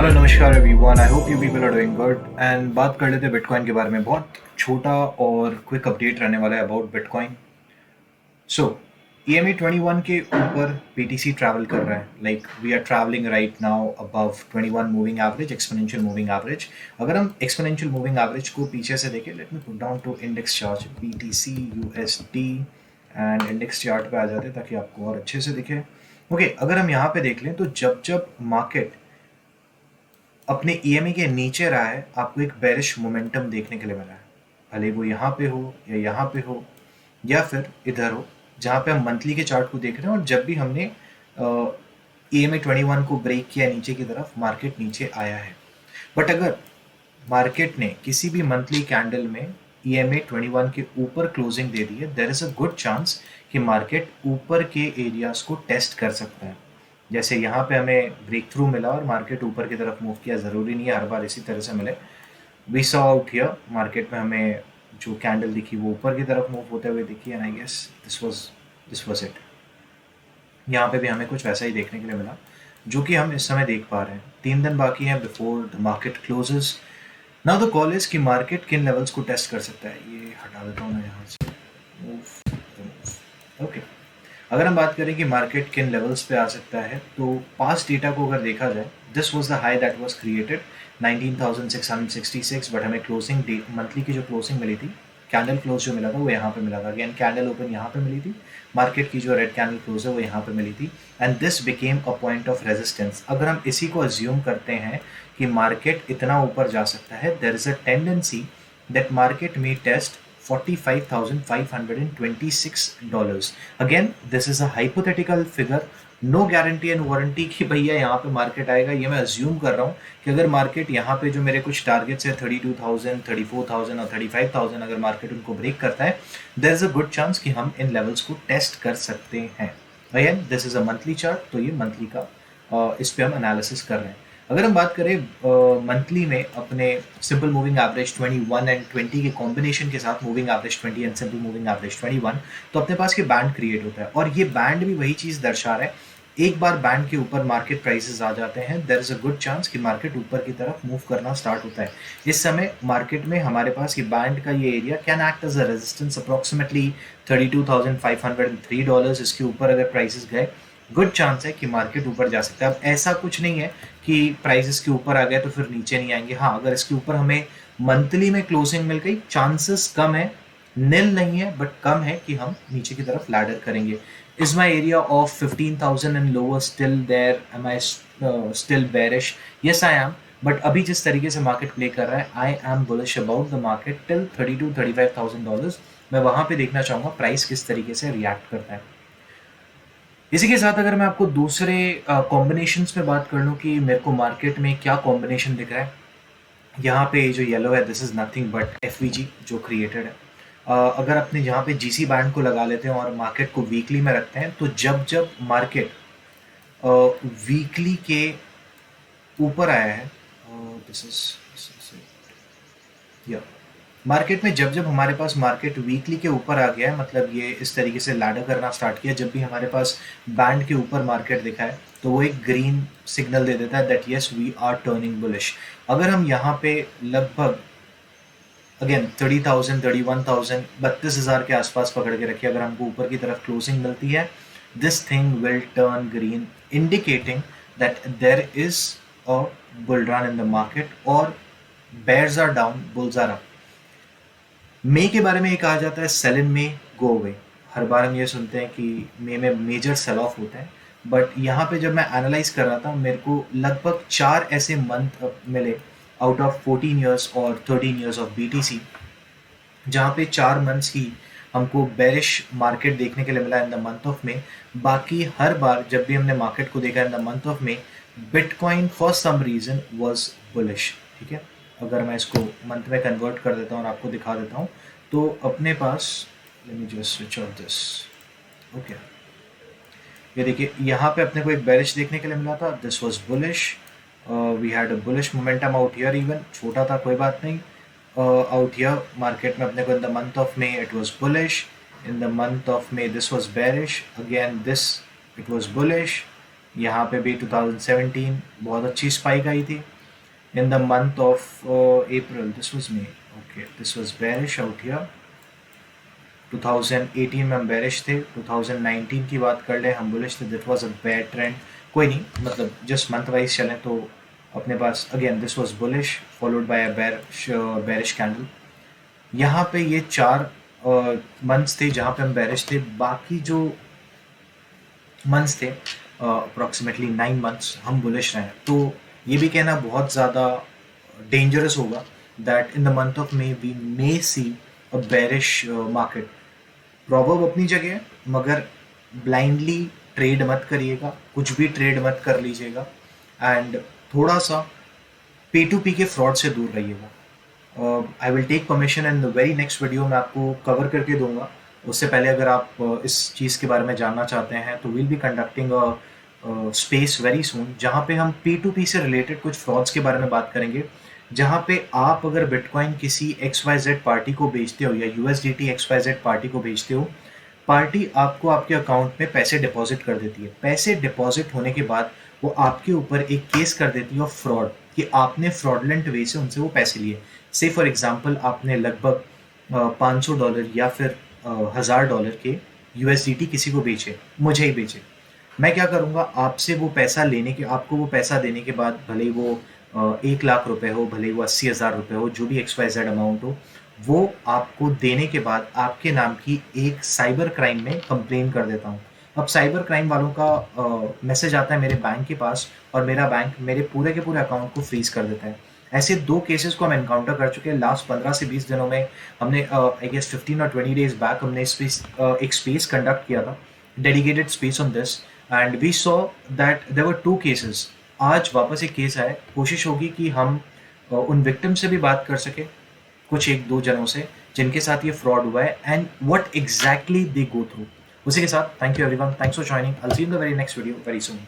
Hello नमस्कार everyone, I hope you people are doing good. And बात कर लेते हैं बिटकॉइन के बारे में। बहुत छोटा और क्विक अपडेट रहने वाला है अबाउट बिटकॉइन। सो EMA 21 के ऊपर BTC ट्रैवल कर रहा है। Like we are travelling right now above 21 moving average, exponential moving average. अगर हम एक्सपोनेंशियल मूविंग एवरेज को पीछे से देखें, let me put down to index chart BTC USD and index chart पे आ जाते हैं ताकि आपको और अच्छे से दिखे। ओके, अगर हम यहाँ पे देख लें तो जब जब मार्केट अपने EMA के नीचे रहा है, आपको एक बेरिश मोमेंटम देखने के लिए मिला है। भले वो यहाँ पे हो या यहाँ पे हो या फिर इधर हो, जहाँ पे हम मंथली के चार्ट को देख रहे हैं। और जब भी हमने EMA 21 को ब्रेक किया नीचे की तरफ, मार्केट नीचे आया है। बट अगर मार्केट ने किसी भी मंथली कैंडल में EMA 21 के ऊपर क्लोजिंग दे दी है, there is a good chance कि मार्केट ऊपर के एरियाज को टेस्ट कर सकता है। जैसे यहाँ पे हमें ब्रेक थ्रू मिला और मार्केट ऊपर की तरफ मूव किया। ज़रूरी नहीं है हर बार इसी तरह से मिले। We saw out here, market में हमें जो कैंडल दिखी वो ऊपर की तरफ मूव होते हुए दिखी, and I guess this was it. यहाँ पे भी हमें कुछ वैसा ही देखने के लिए मिला जो कि हम इस समय देख पा रहे हैं। 3 दिन बाकी हैं before the market closes. Now the call is कि मार्केट किन लेवल्स को टेस्ट कर सकता है। ये हटा देता हूँ मैं यहाँ से। ओके, अगर हम बात करें कि मार्केट किन लेवल्स पे आ सकता है, तो पास्ट डेटा को अगर देखा जाए, this was the high that was created 19,666। But हमें क्लोजिंग डे मंथली की जो क्लोजिंग मिली थी, कैंडल क्लोज जो मिला था वो यहाँ पे मिला था। अगेन कैंडल ओपन यहाँ पे मिली थी, मार्केट की जो रेड कैंडल क्लोज है वो यहाँ पे मिली थी, and this became a point of resistance. अगर हम इसी को अज्यूम करते हैं कि मार्केट इतना ऊपर जा सकता है, there is a tendency that market may test $45,526. Again, this is a hypothetical figure. No guarantee and warranty कि भैया यहाँ पे मार्केट आएगा। ये मैं अज्यूम कर रहा हूँ कि अगर मार्केट यहाँ पे जो मेरे कुछ टारगेट्स है 32,000, 34,000 और 35,000, अगर मार्केट उनको ब्रेक करता है, there is a good chance कि हम इन लेवल्स को टेस्ट कर सकते हैं। Again this is a monthly chart, तो ये मंथली का इस पे हम एनालिसिस कर रहे हैं। अगर हम बात करें मंथली में अपने सिंपल मूविंग एवरेज 21 एंड 20 के कॉम्बिनेशन के साथ, moving average 20 and simple moving average 21, तो अपने पास ये बैंड क्रिएट होता है। और ये बैंड भी वही चीज़ दर्शा रहा है, एक बार बैंड के ऊपर मार्केट प्राइसेस आ जाते हैं, there is a good chance कि मार्केट ऊपर की तरफ मूव करना स्टार्ट होता है। इस समय मार्केट में हमारे पास ये बैंड का ये area can act as a resistance approximately $32,503। इसके ऊपर अगर प्राइसेस गए, गुड चांस है कि मार्केट ऊपर जा सकता है। अब ऐसा कुछ नहीं है कि प्राइसेस के ऊपर आ गए तो फिर नीचे नहीं आएंगे। हाँ, अगर इसके ऊपर हमें मंथली में क्लोजिंग मिल गई, चांसेस कम है, नील नहीं है बट कम है कि हम नीचे की तरफ लैडर करेंगे। Is my area of 15,000 and lower still there? Am I still bearish? Yes I am. But अभी जिस तरीके से मार्केट प्ले कर रहा है, I am bullish about the market till $32,000-$35,000। मैं वहां पे देखना चाहूंगा प्राइस किस तरीके से रिएक्ट करता है। इसी के साथ अगर मैं आपको दूसरे कॉम्बिनेशंस में बात कर लूँ कि मेरे को मार्केट में क्या कॉम्बिनेशन दिख रहा है, यहाँ पे जो येलो है, this is nothing but FVG जो क्रिएटेड है। अगर अपने यहाँ पे GC बैंड को लगा लेते हैं और मार्केट को वीकली में रखते हैं, तो जब जब मार्केट वीकली के ऊपर आया है, दिस इज या मार्केट में जब जब हमारे पास मार्केट वीकली के ऊपर आ गया है, मतलब ये इस तरीके से लैडर करना स्टार्ट किया, जब भी हमारे पास बैंड के ऊपर मार्केट दिखा है, तो वो एक ग्रीन सिग्नल दे देता है that yes we are turning bullish. अगर हम यहाँ पे लगभग अगेन 30,000, 31,000, 32,000 के आसपास पकड़ के रखिए, अगर हमको ऊपर की तरफ क्लोजिंग मिलती है, this thing will turn green, indicating that there is a bull run in the market, और bears are down, bulls are up। मई के बारे में ये कहा जाता है सेल इन मे गो अवे। हर बार हम ये सुनते हैं कि मई में मेजर सेल ऑफ होता है, बट यहाँ पे जब मैं एनालाइज कर रहा था, मेरे को लगभग 4 ऐसे मंथ मिले आउट ऑफ 14 ईयर्स और 13 ईयर्स ऑफ BTC, जहाँ पे 4 मंथ्स ही हमको बेरिश मार्केट देखने के लिए मिला in the month of May. बाकी हर बार जब भी हमने मार्केट को देखा in the month of May, Bitcoin for some reason was bullish. ठीक है, अगर मैं इसको मंथ में कन्वर्ट कर देता हूँ और आपको दिखा देता हूँ, तो अपने पास, let me just switch off this. Okay, ये देखिए यहाँ पे अपने को एक बेरिश देखने के लिए मिला था, this was bullish. We had a bullish momentum out here, even छोटा था कोई बात नहीं। आउट हियर मार्केट में अपने को इन the month of may it was bullish, in the month of may this was bearish, again this it was bullish, यहाँ पे भी 2017 बहुत अच्छी स्पाइक आई थी। इन the month of April, this was may, okay this was bearish out here. 2018 में हम bearish थे, 2019 की बात कर लें हम बुलिश थे, that was a bad trend. कोई नहीं, मतलब जस्ट मंथ वाइज चलें तो अपने पास again this was bullish followed by a bearish candle. यहाँ पे ये 4 मंथ्स थे जहाँ पे हम बेरिश थे। बाकी जो मंथ्स थे, अप्रॉक्सीमेटली 9 मंथ्स हम बुलिश रहे। तो ये भी कहना बहुत ज़्यादा डेंजरस होगा that in the month of May we may see a bearish market. Proverb अपनी जगह है, मगर ब्लाइंडली ट्रेड मत करिएगा, कुछ भी ट्रेड मत कर लीजिएगा, एंड थोड़ा सा पे टू पी के फ्रॉड से दूर रहिएगा। I will take permission in the very next video में आपको कवर करके दूंगा। उससे पहले अगर आप इस चीज़ के बारे में जानना चाहते हैं तो will be conducting space very soon, जहाँ पे हम पी टू पी से रिलेटेड कुछ फ्रॉड्स के बारे में बात करेंगे। जहाँ पे आप अगर बिटकॉइन किसी XYZ पार्टी को बेचते हो या USDT XYZ पार्टी को बेचते हो, पार्टी आपको आपके अकाउंट में पैसे डिपॉजिट कर देती है। पैसे डिपॉजिट होने के बाद वो आपके ऊपर एक केस कर देती है ऑफ फ्रॉड कि आपने फ्रॉडलेंट वे से उनसे वो पैसे लिए। से फॉर एग्जांपल आपने लगभग $500 या फिर $1000 के USDT किसी को बेचे, मुझे ही बेचे। मैं क्या करूँगा, आपसे वो पैसा लेने के, आपको वो पैसा देने के बाद, भले ही वो 1 लाख रुपए हो, भले ही वो 80,000 रुपए हो, जो भी XYZ अमाउंट हो, वो आपको देने के बाद आपके नाम की एक साइबर क्राइम में कंप्लेन कर देता हूँ। अब साइबर क्राइम वालों का मैसेज आता है मेरे बैंक के पास, और मेरा बैंक मेरे पूरे के पूरे अकाउंट को फ्रीज कर देता है। ऐसे 2 केसेस को हम एनकाउंटर कर चुके हैं लास्ट 15 से 20 दिनों में। हमने आई गेस 15 और 20 डेज बैक हमने एक स्पेस कंडक्ट किया था, dedicated space on this, and we saw that there were 2 cases. आज वापस एक केस आया। कोशिश होगी कि हम उन विक्टिम से भी बात कर सके, कुछ 1-2 जनों से जिनके साथ ये फ्रॉड हुआ है, and what exactly they go through. उसी के साथ thank you everyone, thanks for joining, I will see you in the very next video very soon.